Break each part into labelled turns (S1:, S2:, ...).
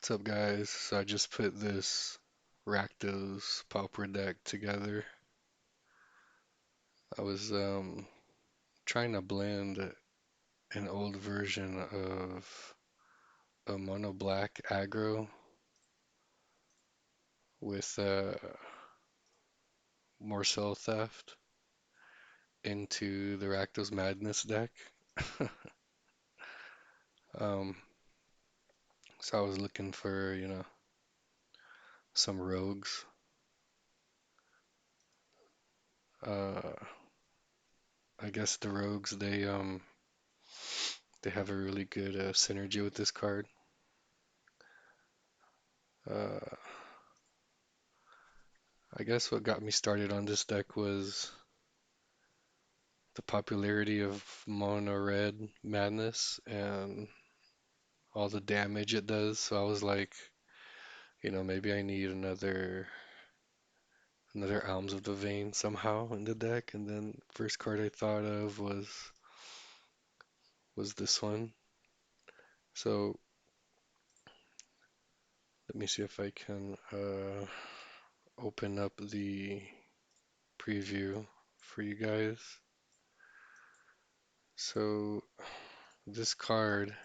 S1: What's up, guys? So I just put this rakdos pauper deck together. I was trying to blend an old version of a mono black aggro with Morsel Theft into the Rakdos Madness deck. Um, so I was looking for, some rogues. Uh, I guess the rogues they have a really good synergy with this card. Uh, I guess what got me started on this deck was the popularity of mono red madness and all the damage it does. So I was like, maybe I need another Alms of the Vein somehow in the deck. And then first card I thought of was this one. So let me see if I can open up the preview for you guys. So this card,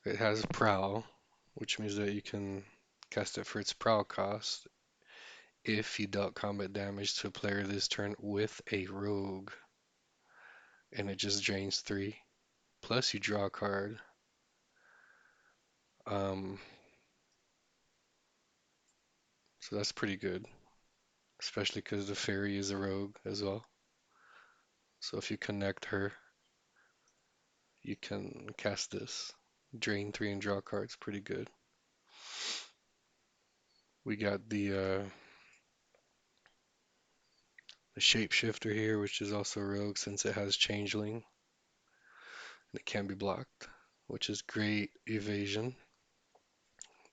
S1: it has Prowl, which means that you can cast it for its Prowl cost if you dealt combat damage to a player this turn with a rogue, and it just drains 3. Plus you draw a card. Um, so that's pretty good, especially because the fairy is a rogue as well. So if you connect her, you can cast this. Drain 3 and draw cards, pretty good. We got the shapeshifter here, which is also rogue since it has changeling and it can be blocked, which is great evasion.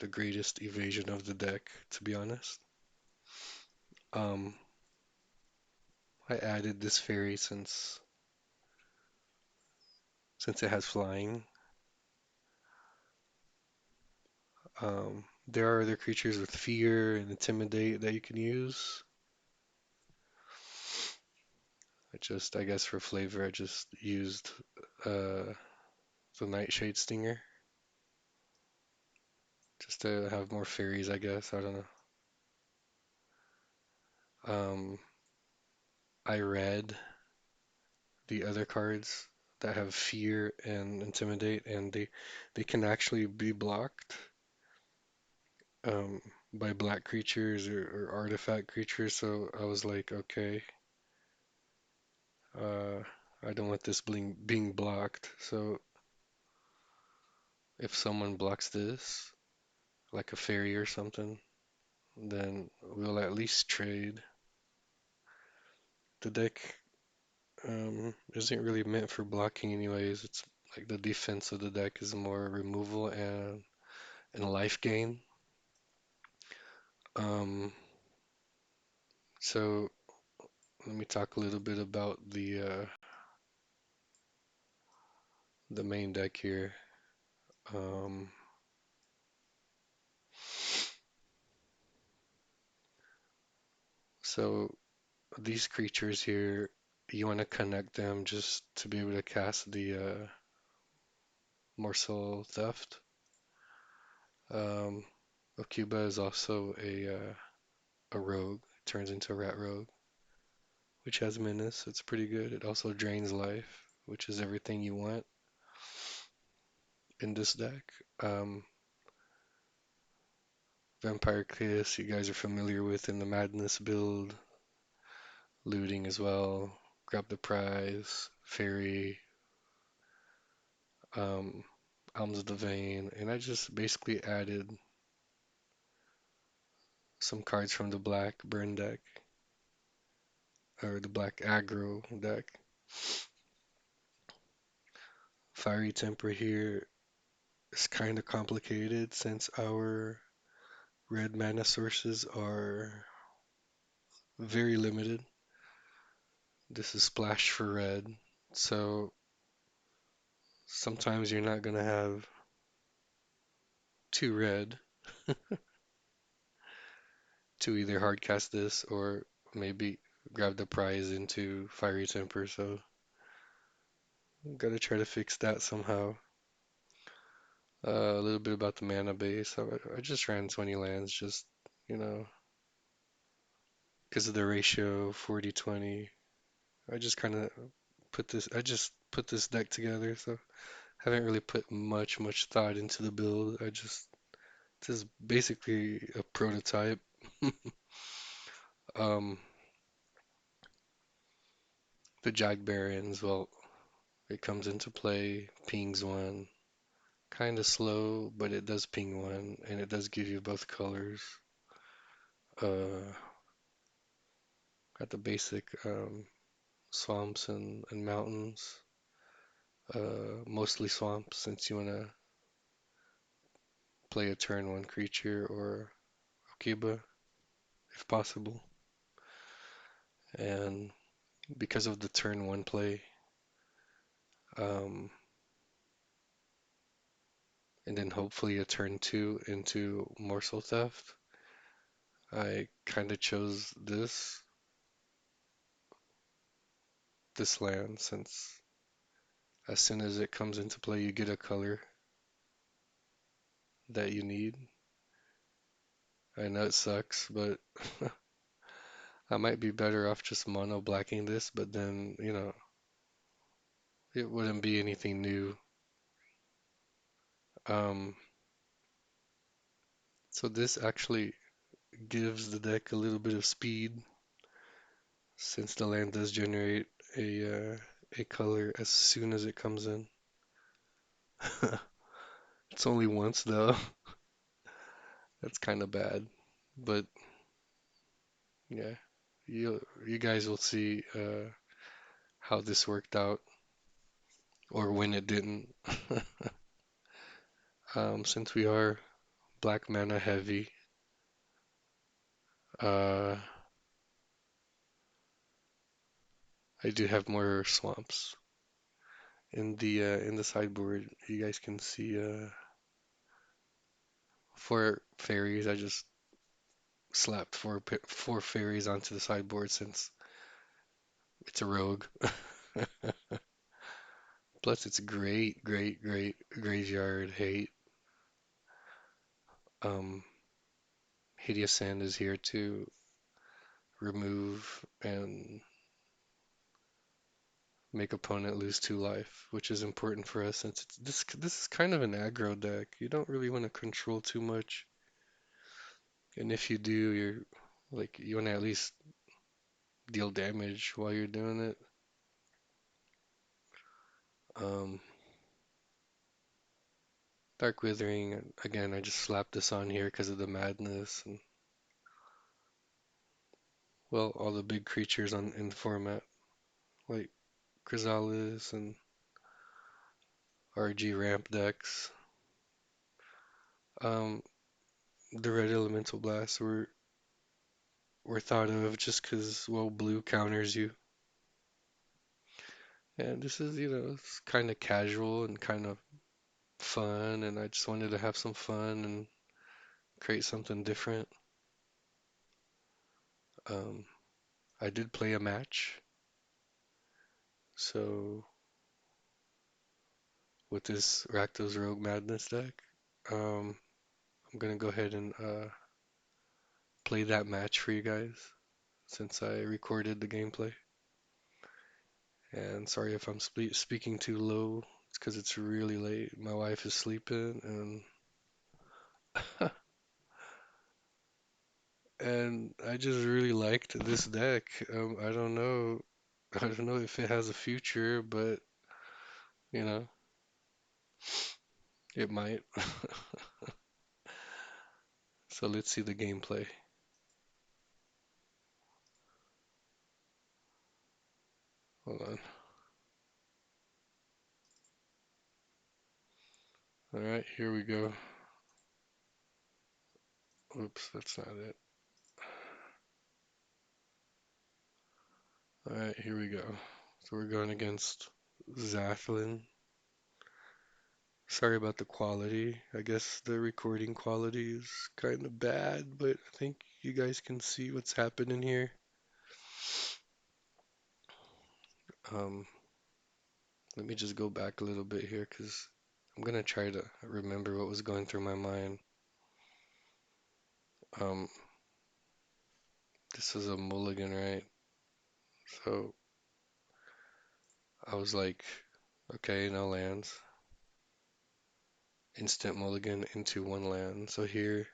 S1: The greatest evasion of the deck, to be honest. Um, I added this fairy since it has flying. There are other creatures with fear and intimidate that you can use. I guess for flavor, I just used uh, the Nightshade Stinger just to have more fairies, I guess. I don't know. Um, I read the other cards that have fear and intimidate, and they can actually be blocked um, by black creatures or artifact creatures. So I was like, okay, uh, I don't want this being blocked. So if someone blocks this, like a fairy or something, then we'll at least trade. The deck isn't really meant for blocking anyways. It's like the defense of the deck is more removal and life gain. Um, so let me talk a little bit about the main deck here. Um, so these creatures here, you want to connect them just to be able to cast the Morsel Theft. Um, Okiba is also a rogue. It turns into a rat rogue, which has menace. It's pretty good. It also drains life, which is everything you want in this deck. Um, Vampire Kiss, you guys are familiar with in the Madness build. Looting as well. Grab the prize. Fairy. Um, Alms of the Vein. And I just basically added some cards from the black burn deck. Or the black aggro deck. Fiery Temper here is kind of complicated since our red mana sources are very limited. This is splash for red, so sometimes you're not gonna have 2 red to either hardcast this or maybe grab the prize into Fiery Temper, so gotta try to fix that somehow. A little bit about the mana base. I just ran 20 lands just, you know, because of the ratio 40-20. I just put this deck together, so haven't really put much thought into the build. This is basically a prototype. Um, the Jagged Barrens, well, it comes into play, pings one, kind of slow, but it does ping one, and it does give you both colors. Uh, got the basic swamps and mountains. Mostly swamps, since you want to play a turn one creature or Okiba, if possible. And because of the turn one play, um, and then hopefully a turn two into Morsel Theft, I kind of chose this land, since as soon as it comes into play, you get a color that you need. I know it sucks, but I might be better off just mono blacking this, but then, it wouldn't be anything new. Um, so this actually gives the deck a little bit of speed, since the land does generate a color as soon as it comes in. It's only once though. That's kind of bad, but yeah, you guys will see how this worked out, or when it didn't. Since we are black mana heavy, uh, I do have more swamps in the sideboard. You guys can see for fairies, I just slapped four fairies onto the sideboard since it's a rogue. Plus, it's great graveyard hate. Um, Hideous End is here to remove and make opponent lose 2 life, which is important for us since this is kind of an aggro deck. You don't really want to control too much, and if you do, you want to at least deal damage while you're doing it. Um, Dark Withering, again, I just slapped this on here because of the madness and, well, all the big creatures in the format, like Chrysalis and RG ramp decks. Um, the red elemental blasts were thought of just because, well, blue counters you. And this is, it's kind of casual and kind of fun, and I just wanted to have some fun and create something different. Um, I did play a match, so with this Rakdos Rogue Madness deck, um, I'm gonna go ahead and play that match for you guys since I recorded the gameplay. And sorry if I'm speaking too low. It's because it's really late. My wife is sleeping, and and I just really liked this deck. I don't know, I don't know if it has a future, but you know, it might. So let's see the gameplay. Hold on. All right, here we go. Oops, that's not it. All right, here we go. So we're going against Zathlin. Sorry about the quality. I guess the recording quality is kind of bad, but I think you guys can see what's happening here. Um, Let me just go back a little bit here because I'm gonna try to remember what was going through my mind. Um, this is a mulligan, right? So I was like, okay, no lands. Instant mulligan into one land. So here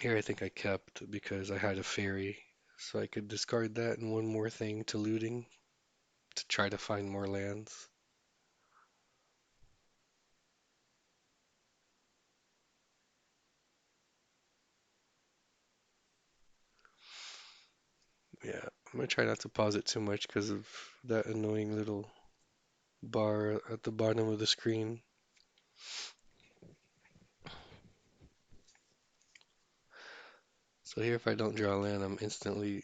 S1: I think I kept because I had a fairy, so I could discard that and one more thing to looting to try to find more lands. Yeah, I'm gonna try not to pause it too much because of that annoying little bar at the bottom of the screen. So here, if I don't draw land, I'm instantly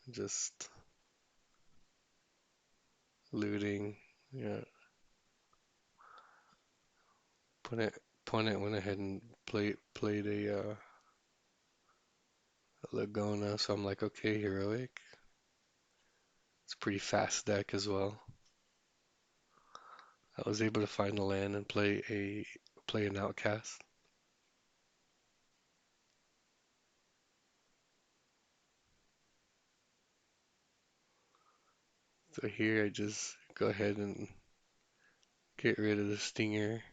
S1: just looting. Yeah, opponent went ahead and played a Lagona, so I'm like, okay, heroic. It's a pretty fast deck as well. I was able to find a land and play an outcast. So here I just go ahead and get rid of the Stinger.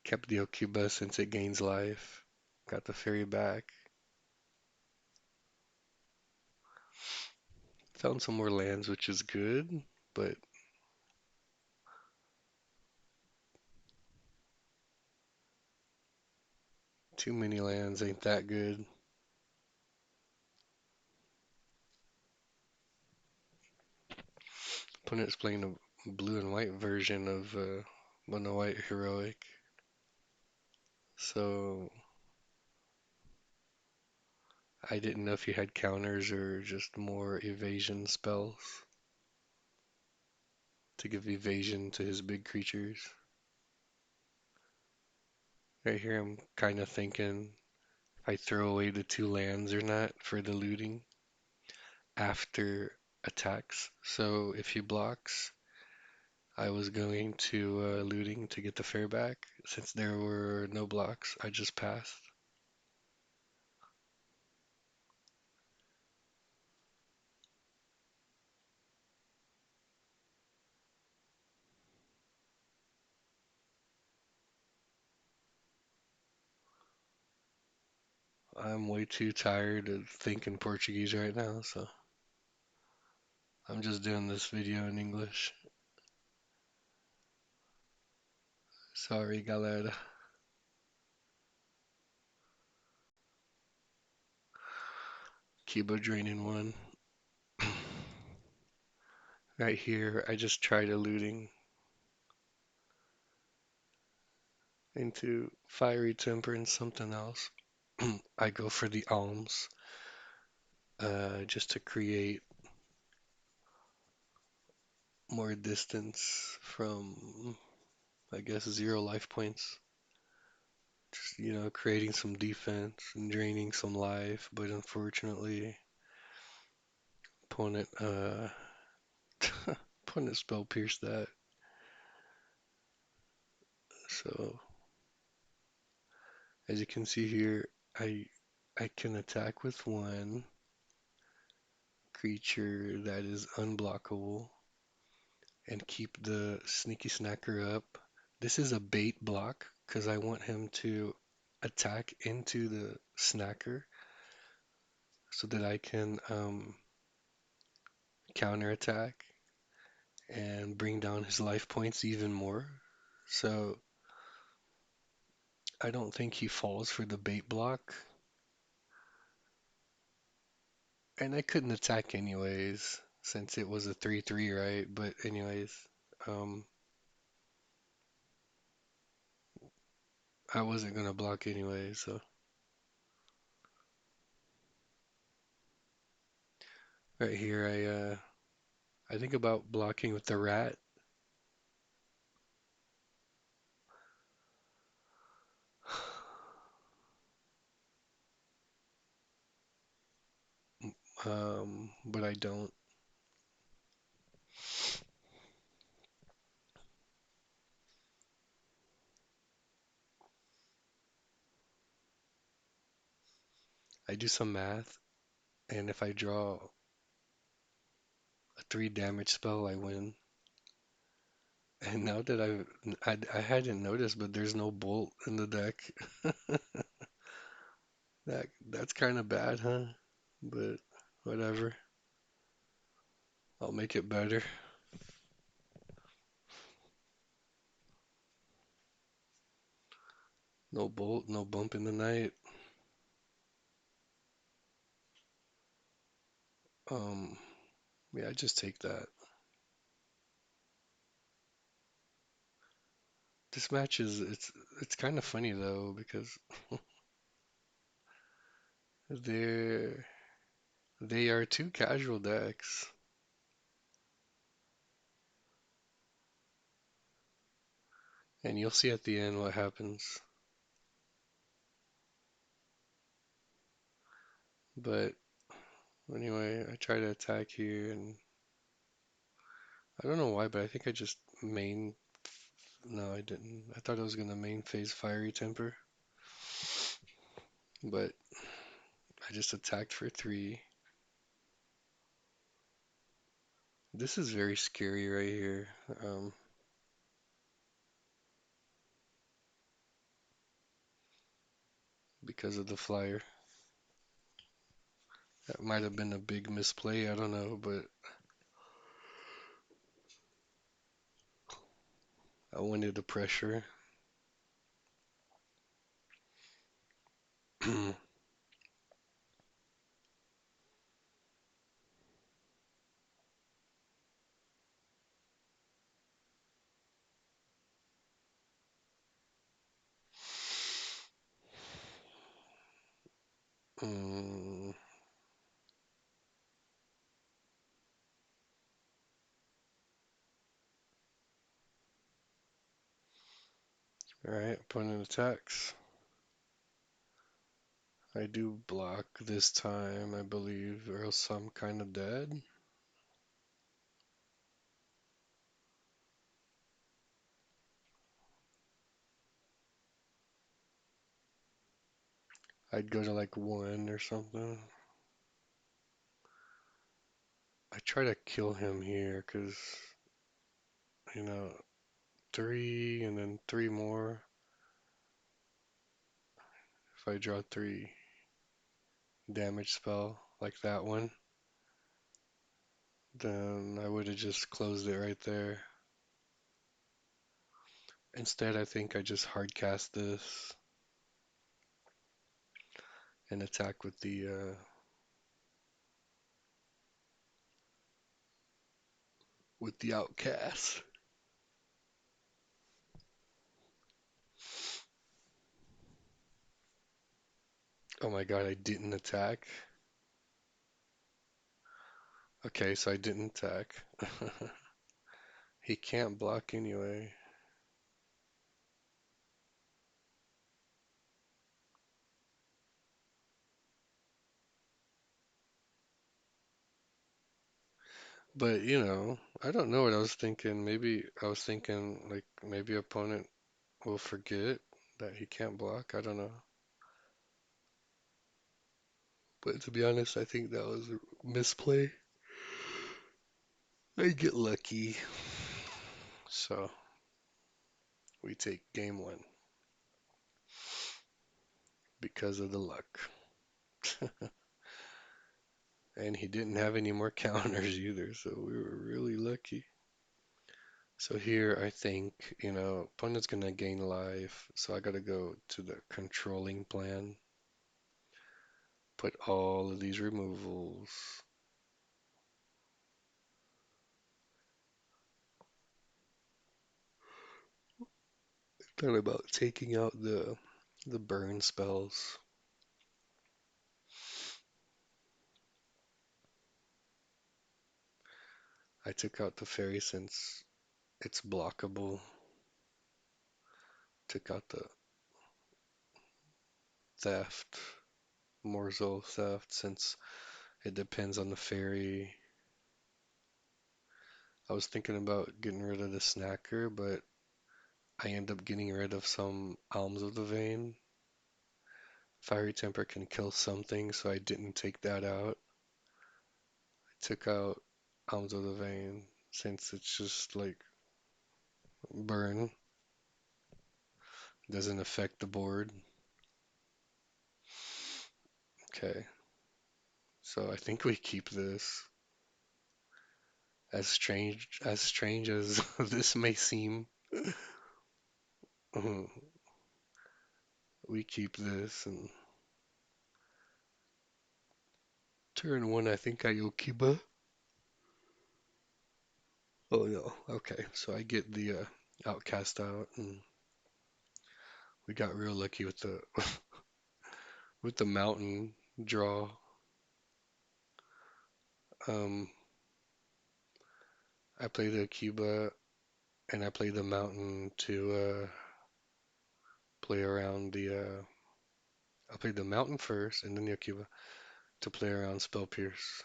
S1: Kept the Okiba since it gains life. Got the fairy back. Found some more lands, which is good, but too many lands ain't that good. Opponent's playing a blue and white version of mono white heroic. So I didn't know if he had counters or just more evasion spells to give evasion to his big creatures. Right here, I'm kind of thinking if I throw away the two lands or not for the looting after attacks. So if he blocks, I was going to looting to get the fair back. Since there were no blocks, I just passed. I'm way too tired of thinking Portuguese right now, so I'm just doing this video in English. Sorry, galera. Kiba draining one. Right here, I just tried eluding into Fiery Temper and something else. I go for the Alms, just to create more distance from, I guess, 0 life points. Just, creating some defense and draining some life, but unfortunately, opponent, opponent spell pierced that. So, as you can see here, I I can attack with one creature that is unblockable and keep the sneaky snacker up. This is a bait block because I want him to attack into the snacker so that I can counter attack and bring down his life points even more. So I don't think he falls for the bait block. And I couldn't attack anyways, since it was a 3/3, right? But anyways, um, I wasn't gonna block anyway, so right here I think about blocking with the rat but I don't. I do some math, and if I draw a 3 damage spell, I win. And now that I hadn't noticed, but there's no bolt in the deck. That's kind of bad, huh? But whatever. I'll make it better. No bolt, no bump in the night. Um, yeah, I just take that. This match is it's kind of funny though because they're they are two casual decks, and you'll see at the end what happens. But anyway, I try to attack here, and I don't know why, but I think I just main. No, I didn't. I thought I was gonna main phase Fiery Temper, but I just attacked for 3. This is very scary right here, um, because of the flyer. That might have been a big misplay, I don't know, but I wanted the pressure. Mm, Alright, opponent attacks. I do block this time, I believe, or else I'm kind of dead. I'd go to like 1 or something. I try to kill him here because, you know, 3 and then 3 more. If I draw 3 damage spell like that one, then I would have just closed it right there. Instead, I think I just hard cast this and attack with the outcast. Oh my god, I didn't attack. Okay, so I didn't attack. He can't block anyway. But I don't know what I was thinking. Maybe I was thinking like maybe opponent will forget that he can't block. I don't know. But to be honest, I think that was a misplay. I get lucky. So we take game 1 because of the luck. And he didn't have any more counters either, so we were really lucky. So here I think, opponent's gonna gain life, so I gotta go to the controlling plan, put all of these removals. Thought about taking out the burn spells. I took out the fairy since it's blockable. Took out the theft, Morsel Theft, since It depends on the fairy. I was thinking about getting rid of the snacker, but I end up getting rid of some Alms of the Vein. Fiery Temper can kill something, so I didn't take that out. I took out Alms of the Vein since it's just like burn, doesn't affect the board. Okay, so I think we keep this. As strange as this may seem, we keep this and turn one. I think I Okiba. Oh no. Okay, so I get the outcast out, and we got real lucky with the with the mountain draw. Um, I play the Okiba and I play the mountain to play around the. I played the mountain first and then the Okiba to play around Spell Pierce.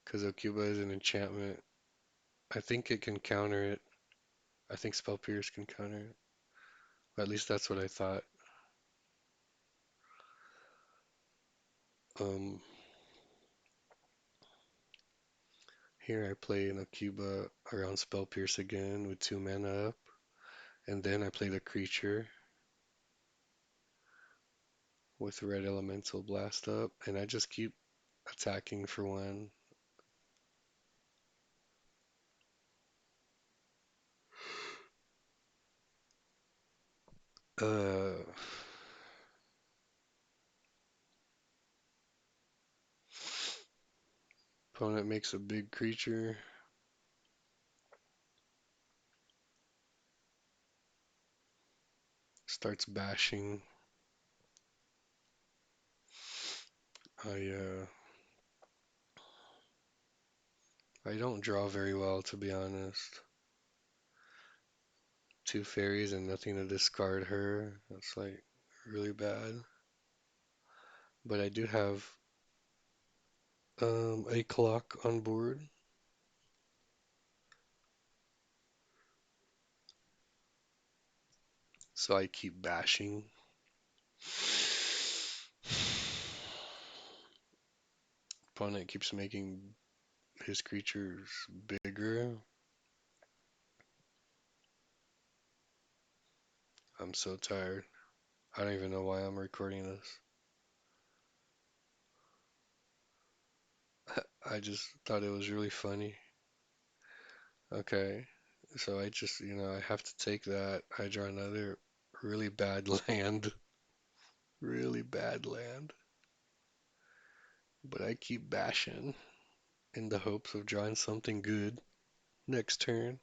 S1: Because Okiba is an enchantment. I think it can counter it. I think Spell Pierce can counter it. Or at least that's what I thought. Um, Here I play an Okiba around Spell Pierce again with 2 mana up. And then I play the creature with Red Elemental Blast up. And I just keep attacking for one. Uh, Opponent makes a big creature. Starts bashing. I uh, I don't draw very well, to be honest. 2 fairies and nothing to discard her. That's like really bad. But I do have a clock on board, so I keep bashing. Opponent keeps making his creatures bigger. I'm so tired. I don't even know why I'm recording this. I just thought it was really funny. Okay, so I just, I have to take that. I draw another really bad land. Really bad land. But I keep bashing in the hopes of drawing something good next turn.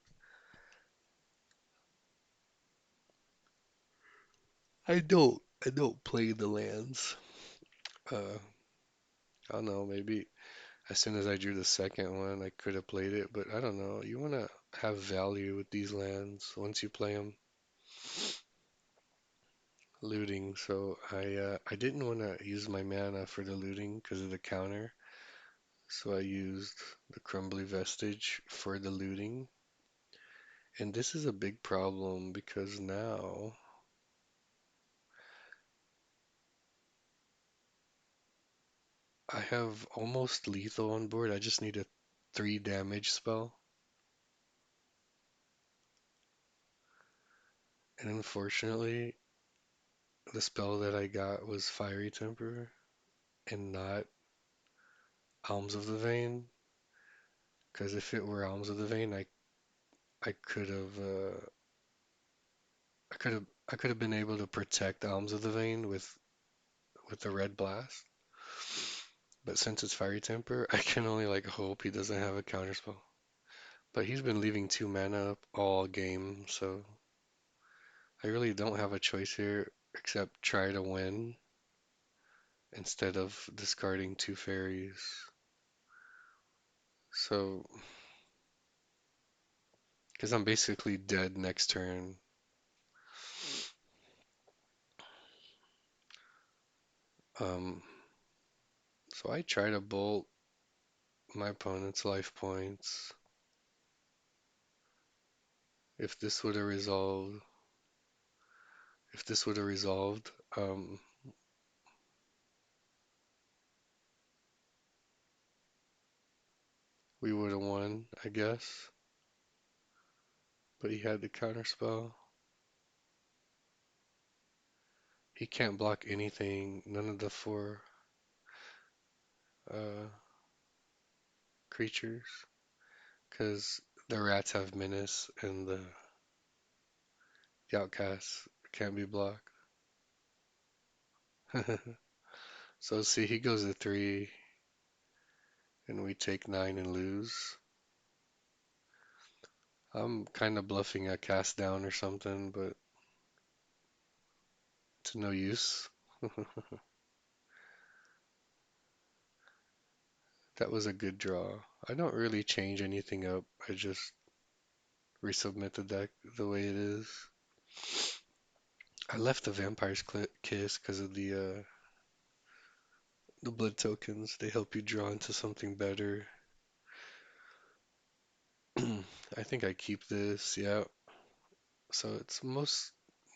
S1: I don't play the lands. Uh, I don't know, maybe as soon as I drew the second one, I could have played it, but I don't know. You want to have value with these lands once you play them. Looting, so I didn't want to use my mana for the looting because of the counter, so I used the Crumbling Vestige for the looting. And this is a big problem because now I have almost lethal on board. I just need a 3 damage spell. And unfortunately, the spell that I got was Fiery Temper and not Alms of the Vein. Because if it were Alms of the Vein, I could have I could have been able to protect Alms of the Vein with the red blast. But since it's Fiery Temper, I can only like hope he doesn't have a counterspell. But he's been leaving 2 mana up all game, so I really don't have a choice here except try to win instead of discarding 2 fairies. So, because I'm basically dead next turn. Um, so I try to bolt my opponent's life points. If this would have resolved, if this would have resolved, we would have won, I guess. But he had the counterspell. He can't block anything, none of the four uh, creatures, because the rats have menace and the outcasts can't be blocked. So see, he goes to 3, and we take 9 and lose. I'm kind of bluffing a cast down or something, but to no use. That was a good draw. I don't really change anything up. I just resubmit the deck the way it is. I left the Vampire's Kiss because of the blood tokens. They help you draw into something better. I think I keep this, yeah. So it's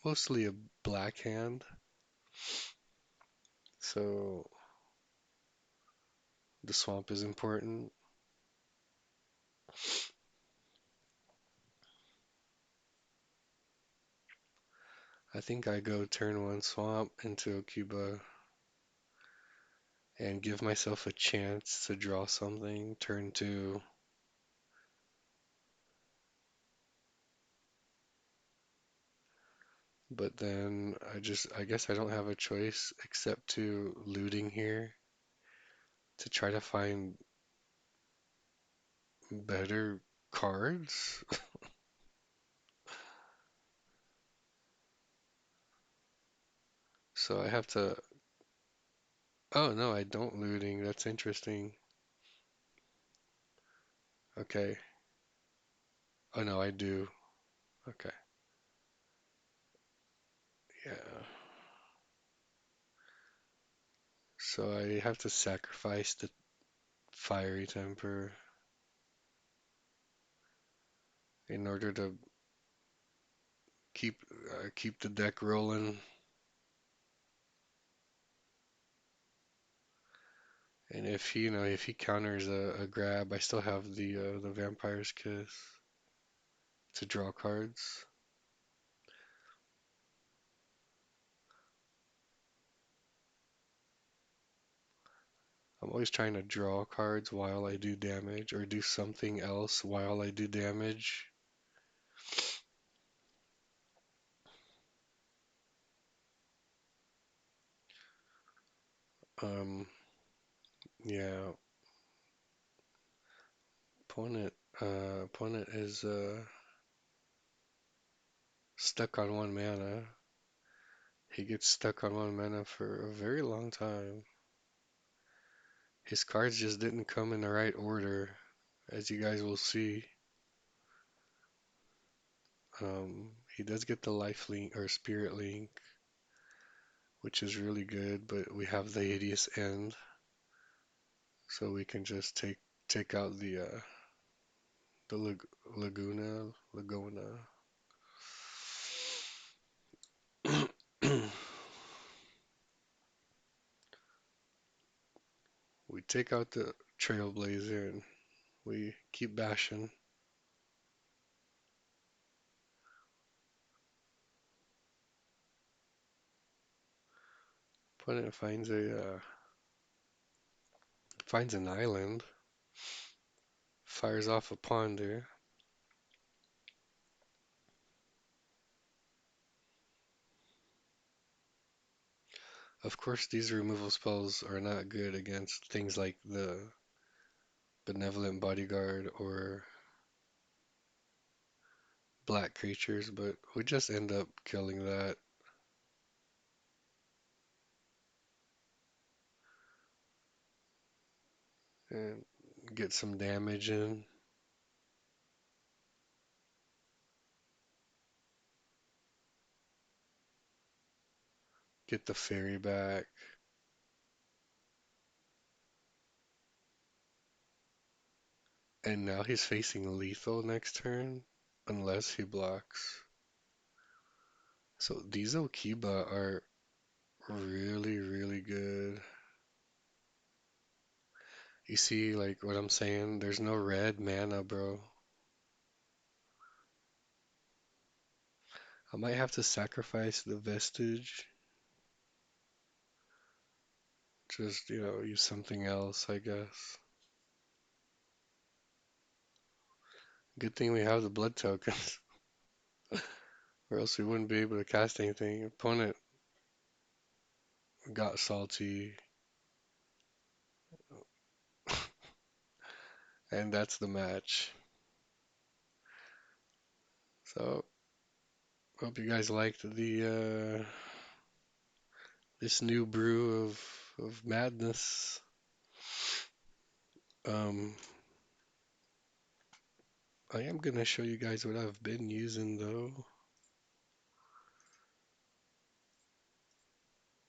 S1: mostly a black hand. So the swamp is important. I think I go turn 1 swamp into Okiba and give myself a chance to draw something. Turn 2. But then I guess I don't have a choice except to looting here to try to find better cards. So I have to. Oh no, I don't looting. That's interesting. Okay. Oh no, I do. Okay. Yeah. So I have to sacrifice the fiery temper in order to keep the deck rolling. And if if he counters a grab, I still have the Vampire's Kiss to draw cards. I'm always trying to draw cards while I do damage, or do something else while I do damage. Um, yeah, opponent opponent is stuck on 1 mana. He gets stuck on 1 mana for a very long time. His cards just didn't come in the right order, as you guys will see. He does get the life link or spirit link, which is really good, but we have the Hideous End, so we can just take out the Laguna. We take out the Trailblazer and we keep bashing. Opponent finds an island, fires off a ponder. Of course, these removal spells are not good against things like the Benevolent Bodyguard or black creatures, but we just end up killing that and get some damage in. Get the fairy back. And now he's facing lethal next turn, unless he blocks. So these Okiba are really, really good. You see, like what I'm saying? There's no red mana, bro. I might have to sacrifice the Vestige. Just, use something else, I guess. Good thing we have the blood tokens, or else we wouldn't be able to cast anything. Opponent got salty, and that's the match. So, hope you guys liked the this new brew of madness. Um, I am gonna show you guys what I've been using though,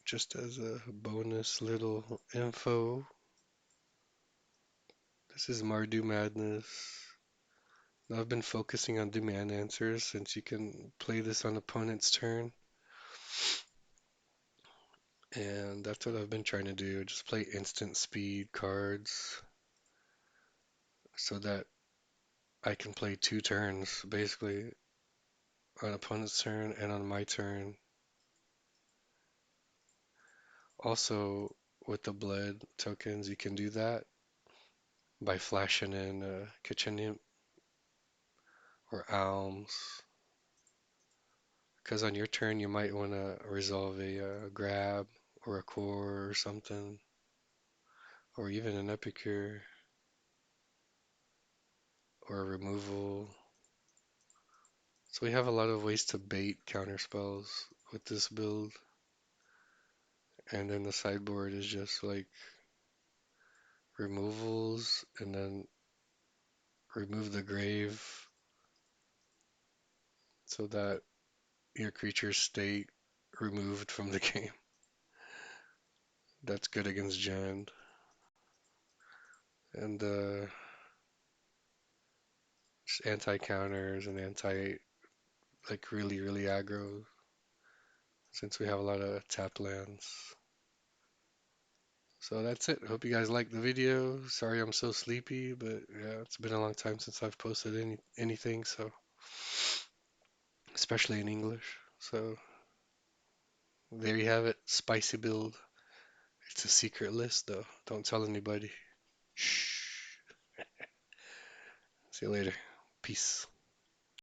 S1: just as a bonus little info. This is Mardu Madness. Now, I've been focusing on demand answers since you can play this on opponent's turn, and that's what I've been trying to do. Just play instant speed cards so that I can play 2 turns basically on opponent's turn and on my turn. Also, with the blood tokens, you can do that by flashing in Kitchen Imp or Alms. Because on your turn, you might want to resolve a grab or a core or something, or even an epicure or a removal. So we have a lot of ways to bait counter spells with this build. And then the sideboard is just like removals and then remove the grave so that your creatures stay removed from the game. That's good against Jand. And just anti-counters and anti, like really, really aggro since we have a lot of tapped lands. So that's it. Hope you guys liked the video. Sorry I'm so sleepy, but yeah, it's been a long time since I've posted anything, so especially in English. So there you have it. Spicy build. It's a secret list though. Don't tell anybody. Shh. See you later. Peace.